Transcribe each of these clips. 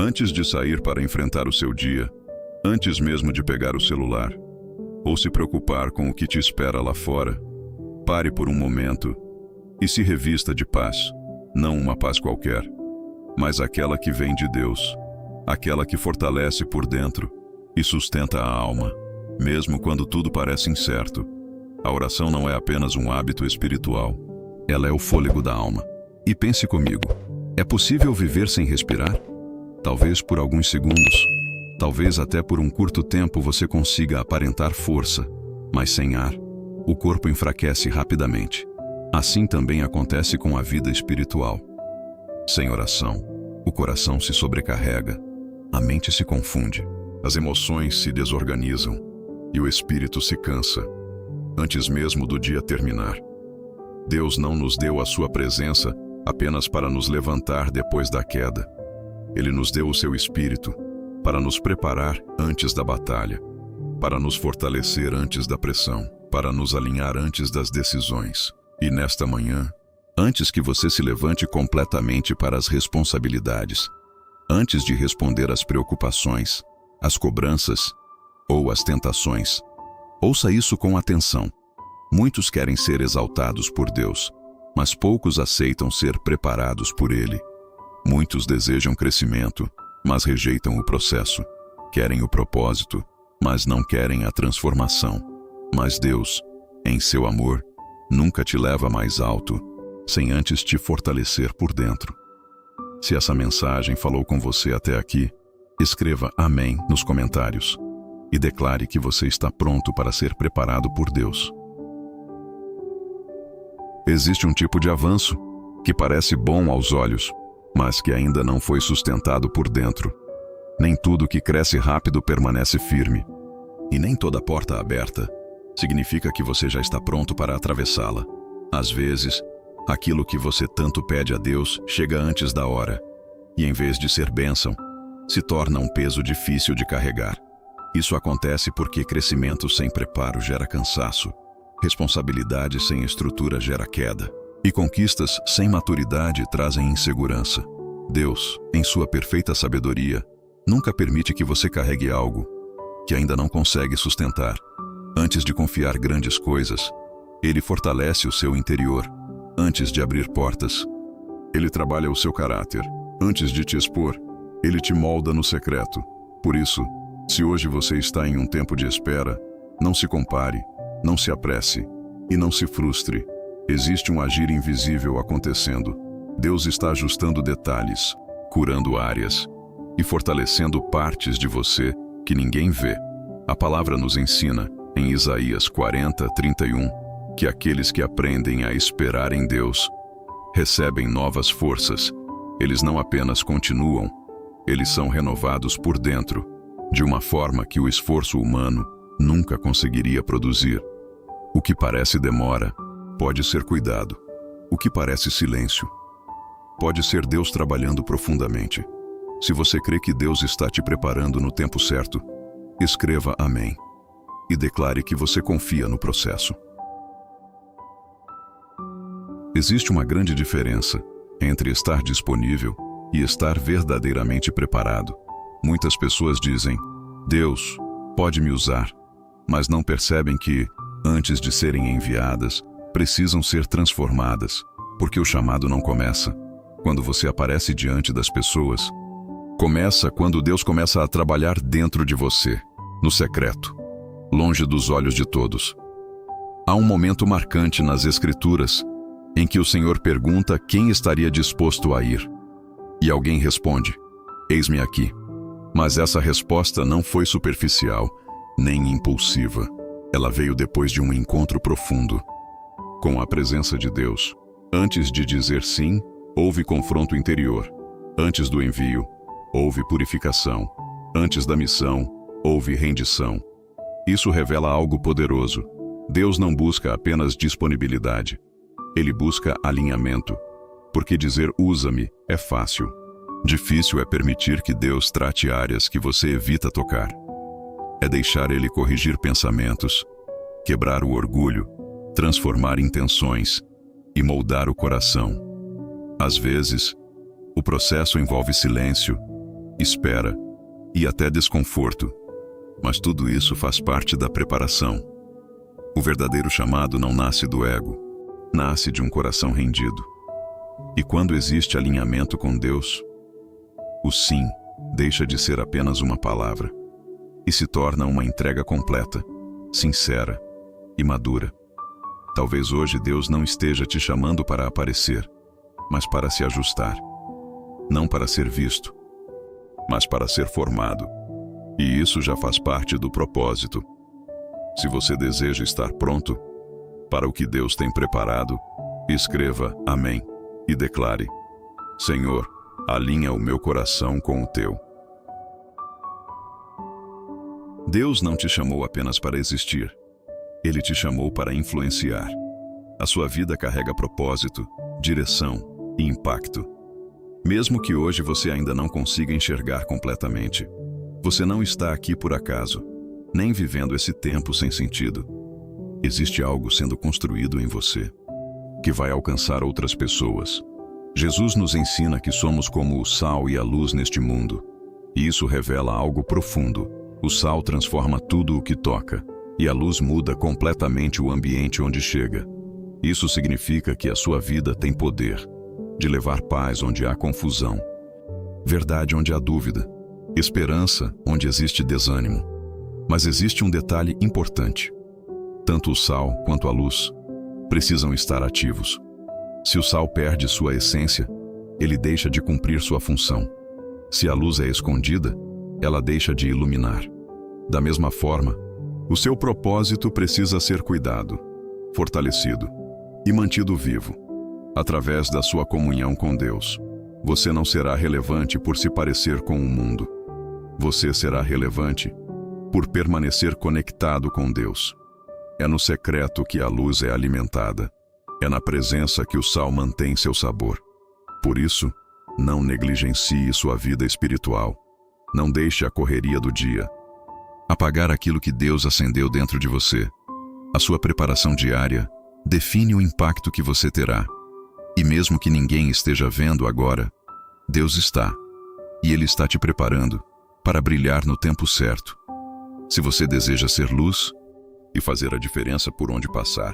Antes de sair para enfrentar o seu dia, antes mesmo de pegar o celular, ou se preocupar com o que te espera lá fora, pare por um momento e se revista de paz, não uma paz qualquer, mas aquela que vem de Deus, aquela que fortalece por dentro e sustenta a alma, mesmo quando tudo parece incerto. A oração não é apenas um hábito espiritual, ela é o fôlego da alma. E pense comigo, é possível viver sem respirar? Talvez por alguns segundos, talvez até por um curto tempo você consiga aparentar força, mas sem ar, o corpo enfraquece rapidamente. Assim também acontece com a vida espiritual. Sem oração, o coração se sobrecarrega, a mente se confunde, as emoções se desorganizam e o espírito se cansa, antes mesmo do dia terminar. Deus não nos deu a sua presença apenas para nos levantar depois da queda. Ele nos deu o seu Espírito para nos preparar antes da batalha, para nos fortalecer antes da pressão, para nos alinhar antes das decisões. E nesta manhã, antes que você se levante completamente para as responsabilidades, antes de responder às preocupações, às cobranças ou às tentações, ouça isso com atenção. Muitos querem ser exaltados por Deus, mas poucos aceitam ser preparados por Ele. Muitos desejam crescimento, mas rejeitam o processo. Querem o propósito, mas não querem a transformação. Mas Deus, em seu amor, nunca te leva mais alto, sem antes te fortalecer por dentro. Se essa mensagem falou com você até aqui, escreva Amém nos comentários e declare que você está pronto para ser preparado por Deus. Existe um tipo de avanço que parece bom aos olhos, mas que ainda não foi sustentado por dentro. Nem tudo que cresce rápido permanece firme. E nem toda porta aberta significa que você já está pronto para atravessá-la. Às vezes, aquilo que você tanto pede a Deus chega antes da hora, e em vez de ser bênção, se torna um peso difícil de carregar. Isso acontece porque crescimento sem preparo gera cansaço, responsabilidade sem estrutura gera queda, e conquistas sem maturidade trazem insegurança. Deus, em sua perfeita sabedoria, nunca permite que você carregue algo que ainda não consegue sustentar. Antes de confiar grandes coisas, Ele fortalece o seu interior. Antes de abrir portas, Ele trabalha o seu caráter. Antes de te expor, Ele te molda no secreto. Por isso, se hoje você está em um tempo de espera, não se compare, não se apresse e não se frustre. Existe um agir invisível acontecendo. Deus está ajustando detalhes, curando áreas e fortalecendo partes de você que ninguém vê. A palavra nos ensina, em Isaías 40:31, que aqueles que aprendem a esperar em Deus recebem novas forças. Eles não apenas continuam, eles são renovados por dentro, de uma forma que o esforço humano nunca conseguiria produzir. O que parece demora pode ser cuidado. O que parece silêncio pode ser Deus trabalhando profundamente. Se você crê que Deus está te preparando no tempo certo, escreva Amém e declare que você confia no processo. Existe uma grande diferença entre estar disponível e estar verdadeiramente preparado. Muitas pessoas dizem, Deus pode me usar, mas não percebem que, antes de serem enviadas, precisam ser transformadas, porque o chamado não começa quando você aparece diante das pessoas. Começa quando Deus começa a trabalhar dentro de você, no secreto, longe dos olhos de todos. Há um momento marcante nas Escrituras em que o Senhor pergunta quem estaria disposto a ir. E alguém responde, eis-me aqui. Mas essa resposta não foi superficial, nem impulsiva. Ela veio depois de um encontro profundo com a presença de Deus. Antes de dizer sim, houve confronto interior. Antes do envio, houve purificação. Antes da missão, houve rendição. Isso revela algo poderoso. Deus não busca apenas disponibilidade. Ele busca alinhamento. Porque dizer usa-me é fácil. Difícil é permitir que Deus trate áreas que você evita tocar. É deixar Ele corrigir pensamentos, quebrar o orgulho, transformar intenções e moldar o coração. Às vezes, o processo envolve silêncio, espera e até desconforto. Mas tudo isso faz parte da preparação. O verdadeiro chamado não nasce do ego, nasce de um coração rendido. E quando existe alinhamento com Deus, o sim deixa de ser apenas uma palavra e se torna uma entrega completa, sincera e madura. Talvez hoje Deus não esteja te chamando para aparecer, mas para se ajustar. Não para ser visto, mas para ser formado. E isso já faz parte do propósito. Se você deseja estar pronto para o que Deus tem preparado, escreva amém e declare: Senhor, alinha o meu coração com o teu. Deus não te chamou apenas para existir. Ele te chamou para influenciar. A sua vida carrega propósito, direção e impacto. Mesmo que hoje você ainda não consiga enxergar completamente, você não está aqui por acaso, nem vivendo esse tempo sem sentido. Existe algo sendo construído em você, que vai alcançar outras pessoas. Jesus nos ensina que somos como o sal e a luz neste mundo, e isso revela algo profundo. O sal transforma tudo o que toca, e a luz muda completamente o ambiente onde chega. Isso significa que a sua vida tem poder de levar paz onde há confusão, verdade onde há dúvida, esperança onde existe desânimo. Mas existe um detalhe importante. Tanto o sal quanto a luz precisam estar ativos. Se o sal perde sua essência, ele deixa de cumprir sua função. Se a luz é escondida, ela deixa de iluminar. Da mesma forma, o seu propósito precisa ser cuidado, fortalecido e mantido vivo. Através da sua comunhão com Deus, você não será relevante por se parecer com o mundo. Você será relevante por permanecer conectado com Deus. É no secreto que a luz é alimentada. É na presença que o sal mantém seu sabor. Por isso, não negligencie sua vida espiritual. Não deixe a correria do dia apagar aquilo que Deus acendeu dentro de você. A sua preparação diária define o impacto que você terá. E mesmo que ninguém esteja vendo agora, Deus está. E Ele está te preparando para brilhar no tempo certo. Se você deseja ser luz e fazer a diferença por onde passar,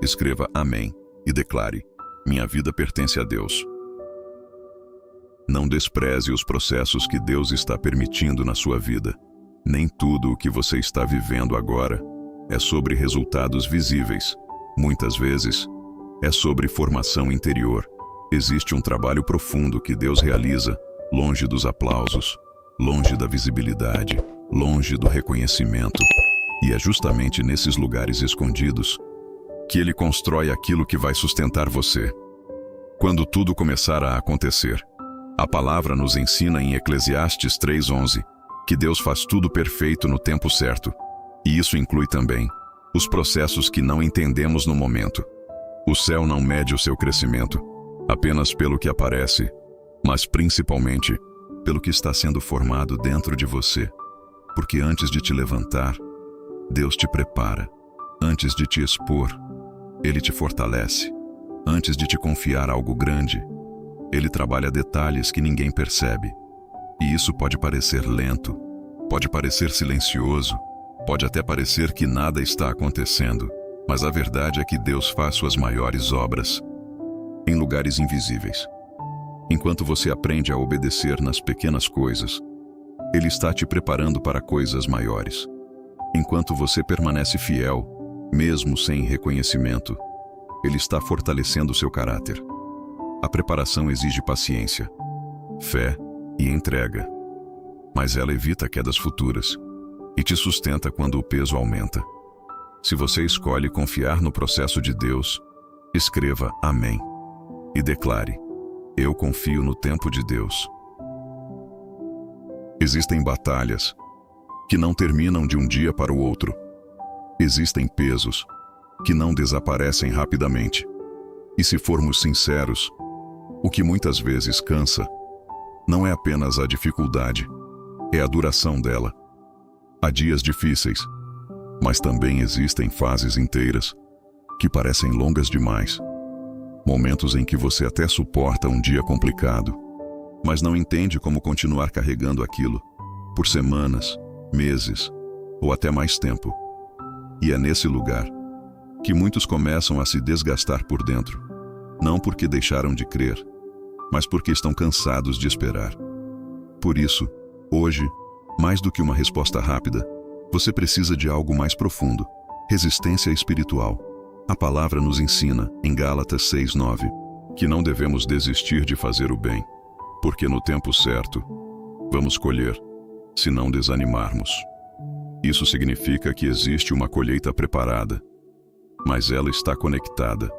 escreva amém e declare: minha vida pertence a Deus. Não despreze os processos que Deus está permitindo na sua vida. Nem tudo o que você está vivendo agora é sobre resultados visíveis. Muitas vezes, é sobre formação interior. Existe um trabalho profundo que Deus realiza, longe dos aplausos, longe da visibilidade, longe do reconhecimento. E é justamente nesses lugares escondidos que Ele constrói aquilo que vai sustentar você. Quando tudo começar a acontecer, a palavra nos ensina em Eclesiastes 3:11 que Deus faz tudo perfeito no tempo certo. E isso inclui também os processos que não entendemos no momento. O céu não mede o seu crescimento apenas pelo que aparece, mas principalmente pelo que está sendo formado dentro de você. Porque antes de te levantar, Deus te prepara. Antes de te expor, Ele te fortalece. Antes de te confiar algo grande, Ele trabalha detalhes que ninguém percebe. E isso pode parecer lento, pode parecer silencioso, pode até parecer que nada está acontecendo, mas a verdade é que Deus faz suas maiores obras em lugares invisíveis. Enquanto você aprende a obedecer nas pequenas coisas, Ele está te preparando para coisas maiores. Enquanto você permanece fiel, mesmo sem reconhecimento, Ele está fortalecendo seu caráter. A preparação exige paciência, fé e entrega, mas ela evita quedas futuras e te sustenta quando o peso aumenta. Se você escolhe confiar no processo de Deus, escreva amém e declare: eu confio no tempo de Deus. Existem batalhas que não terminam de um dia para o outro. Existem pesos que não desaparecem rapidamente. E se formos sinceros, o que muitas vezes cansa não é apenas a dificuldade, é a duração dela. Há dias difíceis, mas também existem fases inteiras que parecem longas demais. Momentos em que você até suporta um dia complicado, mas não entende como continuar carregando aquilo por semanas, meses ou até mais tempo. E é nesse lugar que muitos começam a se desgastar por dentro, não porque deixaram de crer, mas porque estão cansados de esperar. Por isso, hoje, mais do que uma resposta rápida, você precisa de algo mais profundo: resistência espiritual. A palavra nos ensina, em Gálatas 6:9, que não devemos desistir de fazer o bem, porque no tempo certo vamos colher, se não desanimarmos. Isso significa que existe uma colheita preparada, mas ela está conectada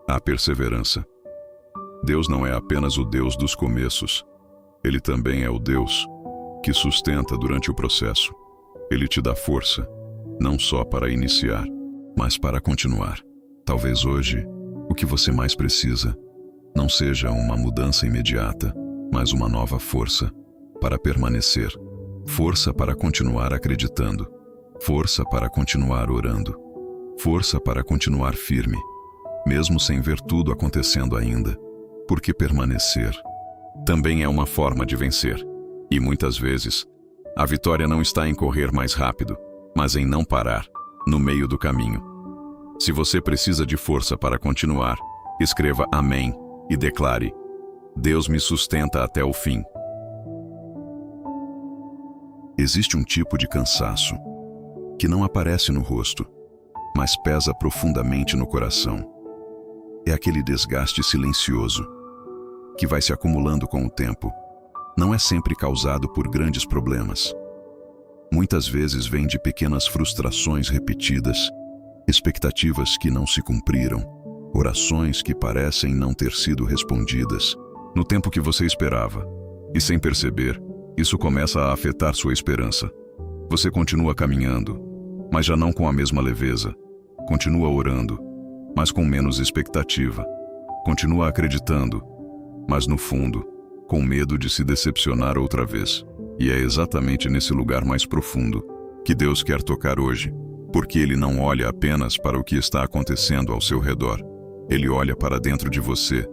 à perseverança. Deus não é apenas o Deus dos começos, Ele também é o Deus que sustenta durante o processo. Ele te dá força, não só para iniciar, mas para continuar. Talvez hoje, o que você mais precisa não seja uma mudança imediata, mas uma nova força para permanecer. Força para continuar acreditando. Força para continuar orando. Força para continuar firme, mesmo sem ver tudo acontecendo ainda. Porque permanecer também é uma forma de vencer. E muitas vezes, a vitória não está em correr mais rápido, mas em não parar no meio do caminho. Se você precisa de força para continuar, escreva amém e declare: Deus me sustenta até o fim. Existe um tipo de cansaço que não aparece no rosto, mas pesa profundamente no coração. É aquele desgaste silencioso que vai se acumulando com o tempo. Não é sempre causado por grandes problemas. Muitas vezes vem de pequenas frustrações repetidas, expectativas que não se cumpriram, orações que parecem não ter sido respondidas no tempo que você esperava. E sem perceber, isso começa a afetar sua esperança. Você continua caminhando, mas já não com a mesma leveza. Continua orando, mas com menos expectativa. Continua acreditando, mas no fundo, com medo de se decepcionar outra vez. E é exatamente nesse lugar mais profundo que Deus quer tocar hoje, porque Ele não olha apenas para o que está acontecendo ao seu redor. Ele olha para dentro de você,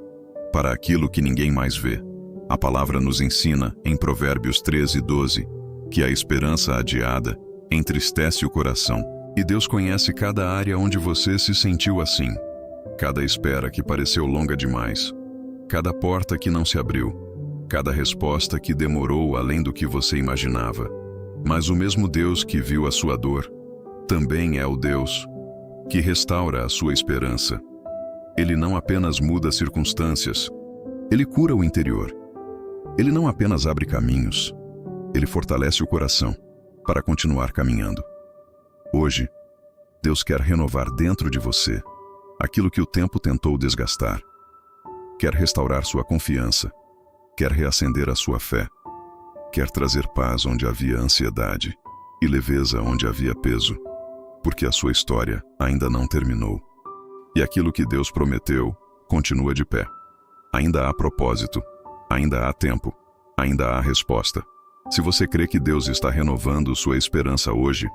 para aquilo que ninguém mais vê. A palavra nos ensina, em Provérbios 13:12, que a esperança adiada entristece o coração. E Deus conhece cada área onde você se sentiu assim. Cada espera que pareceu longa demais. Cada porta que não se abriu. Cada resposta que demorou além do que você imaginava. Mas o mesmo Deus que viu a sua dor, também é o Deus que restaura a sua esperança. Ele não apenas muda as circunstâncias, Ele cura o interior. Ele não apenas abre caminhos, Ele fortalece o coração para continuar caminhando. Hoje, Deus quer renovar dentro de você aquilo que o tempo tentou desgastar. Quer restaurar sua confiança, quer reacender a sua fé, quer trazer paz onde havia ansiedade e leveza onde havia peso, porque a sua história ainda não terminou. E aquilo que Deus prometeu continua de pé. Ainda há propósito, ainda há tempo, ainda há resposta. Se você crê que Deus está renovando sua esperança hoje,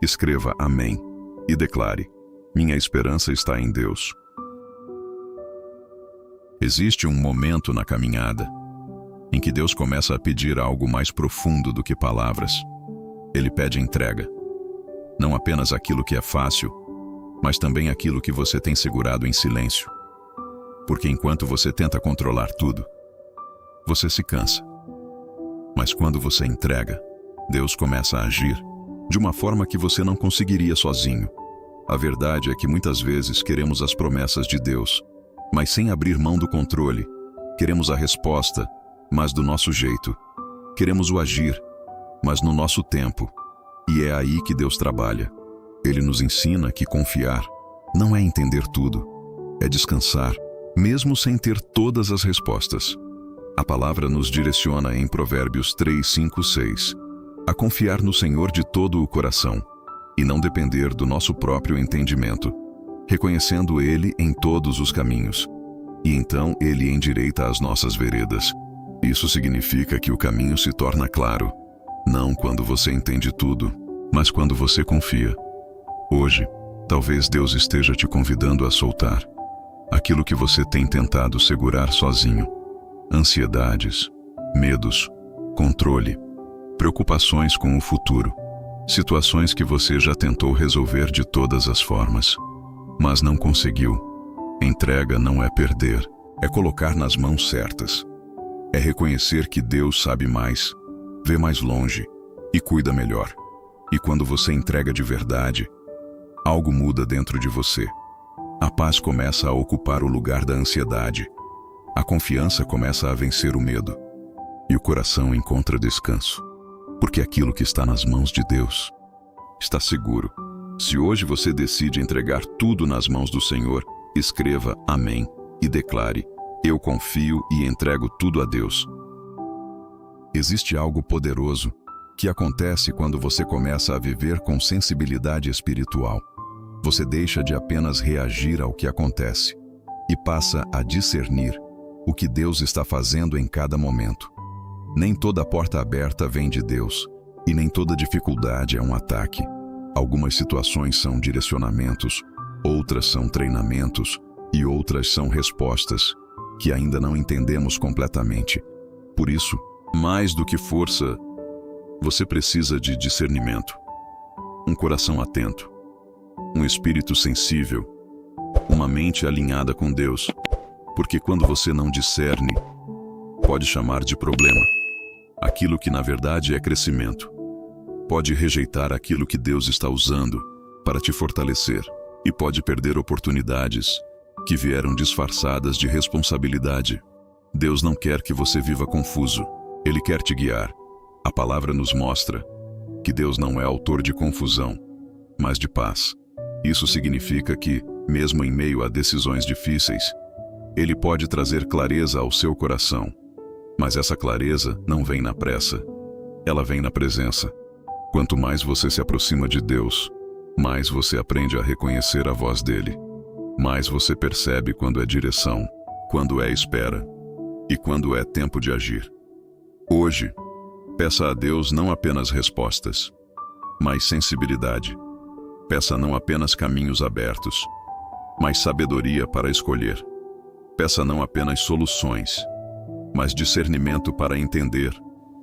escreva amém e declare: minha esperança está em Deus. Existe um momento na caminhada em que Deus começa a pedir algo mais profundo do que palavras. Ele pede entrega. Não apenas aquilo que é fácil, mas também aquilo que você tem segurado em silêncio. Porque enquanto você tenta controlar tudo, você se cansa. Mas quando você entrega, Deus começa a agir de uma forma que você não conseguiria sozinho. A verdade é que muitas vezes queremos as promessas de Deus, mas sem abrir mão do controle. Queremos a resposta, mas do nosso jeito. Queremos o agir, mas no nosso tempo. E é aí que Deus trabalha. Ele nos ensina que confiar não é entender tudo, é descansar, mesmo sem ter todas as respostas. A palavra nos direciona em Provérbios 3, 5, 6, a confiar no Senhor de todo o coração e não depender do nosso próprio entendimento, reconhecendo Ele em todos os caminhos. E então Ele endireita as nossas veredas. Isso significa que o caminho se torna claro, não quando você entende tudo, mas quando você confia. Hoje, talvez Deus esteja te convidando a soltar aquilo que você tem tentado segurar sozinho. Ansiedades, medos, controle, preocupações com o futuro, situações que você já tentou resolver de todas as formas, mas não conseguiu. Entrega não é perder, é colocar nas mãos certas. É reconhecer que Deus sabe mais, vê mais longe e cuida melhor. E quando você entrega de verdade, algo muda dentro de você. A paz começa a ocupar o lugar da ansiedade. A confiança começa a vencer o medo. E o coração encontra descanso. Porque aquilo que está nas mãos de Deus está seguro. Se hoje você decide entregar tudo nas mãos do Senhor, escreva amém e declare: eu confio e entrego tudo a Deus. Existe algo poderoso que acontece quando você começa a viver com sensibilidade espiritual. Você deixa de apenas reagir ao que acontece e passa a discernir o que Deus está fazendo em cada momento. Nem toda porta aberta vem de Deus e nem toda dificuldade é um ataque. Algumas situações são direcionamentos, outras são treinamentos e outras são respostas que ainda não entendemos completamente. Por isso, mais do que força, você precisa de discernimento, um coração atento, um espírito sensível, uma mente alinhada com Deus, porque quando você não discerne, pode chamar de problema aquilo que na verdade é crescimento. Pode rejeitar aquilo que Deus está usando para te fortalecer e pode perder oportunidades que vieram disfarçadas de responsabilidade. Deus não quer que você viva confuso, Ele quer te guiar. A palavra nos mostra que Deus não é autor de confusão, mas de paz. Isso significa que, mesmo em meio a decisões difíceis, Ele pode trazer clareza ao seu coração. Mas essa clareza não vem na pressa, ela vem na presença. Quanto mais você se aproxima de Deus, mais você aprende a reconhecer a voz dele. Mais você percebe quando é direção, quando é espera e quando é tempo de agir. Hoje, peça a Deus não apenas respostas, mas sensibilidade. Peça não apenas caminhos abertos, mas sabedoria para escolher. Peça não apenas soluções, mas discernimento para entender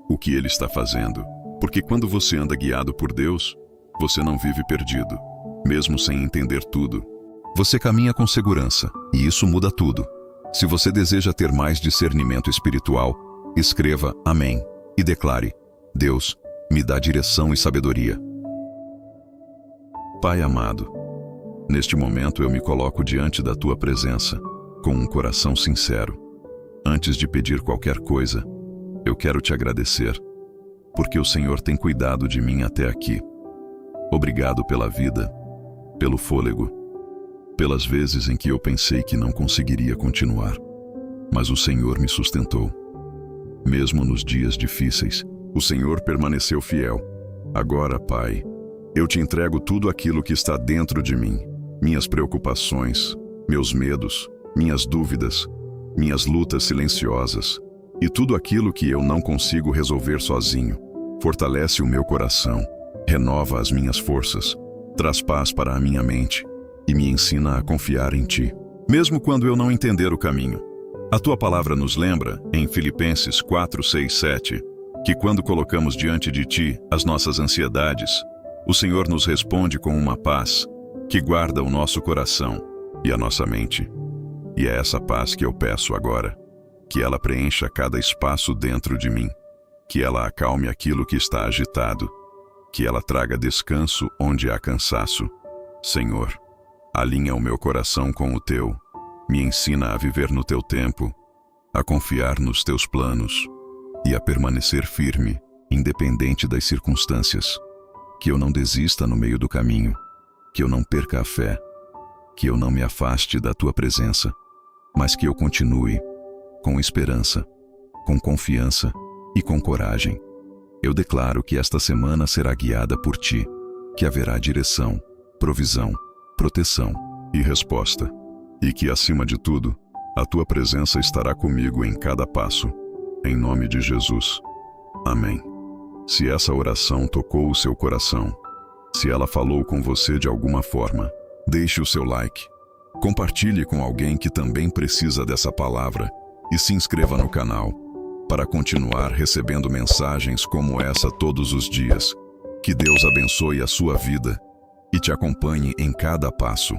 o que Ele está fazendo. Porque quando você anda guiado por Deus, você não vive perdido, mesmo sem entender tudo. Você caminha com segurança, e isso muda tudo. Se você deseja ter mais discernimento espiritual, escreva amém e declare: Deus, me dá direção e sabedoria. Pai amado, neste momento eu me coloco diante da Tua presença, com um coração sincero. Antes de pedir qualquer coisa, eu quero te agradecer, porque o Senhor tem cuidado de mim até aqui. Obrigado pela vida, pelo fôlego, pelas vezes em que eu pensei que não conseguiria continuar, mas o Senhor me sustentou. Mesmo nos dias difíceis, o Senhor permaneceu fiel. Agora, Pai, eu te entrego tudo aquilo que está dentro de mim, minhas preocupações, meus medos, minhas dúvidas, minhas lutas silenciosas e tudo aquilo que eu não consigo resolver sozinho. Fortalece o meu coração, renova as minhas forças, traz paz para a minha mente e me ensina a confiar em Ti, mesmo quando eu não entender o caminho. A Tua palavra nos lembra, em Filipenses 4, 6, 7, que quando colocamos diante de Ti as nossas ansiedades, o Senhor nos responde com uma paz que guarda o nosso coração e a nossa mente. E é essa paz que eu peço agora, que ela preencha cada espaço dentro de mim, que ela acalme aquilo que está agitado, que ela traga descanso onde há cansaço. Senhor, alinha o meu coração com o Teu, me ensina a viver no Teu tempo, a confiar nos Teus planos e a permanecer firme, independente das circunstâncias. Que eu não desista no meio do caminho, que eu não perca a fé, que eu não me afaste da Tua presença, mas que eu continue com esperança, com confiança e com coragem. Eu declaro que esta semana será guiada por Ti, que haverá direção, provisão, proteção e resposta, e que, acima de tudo, a Tua presença estará comigo em cada passo. Em nome de Jesus. Amém. Se essa oração tocou o seu coração, se ela falou com você de alguma forma, deixe o seu like, compartilhe com alguém que também precisa dessa palavra e se inscreva no canal para continuar recebendo mensagens como essa todos os dias. Que Deus abençoe a sua vida e te acompanhe em cada passo.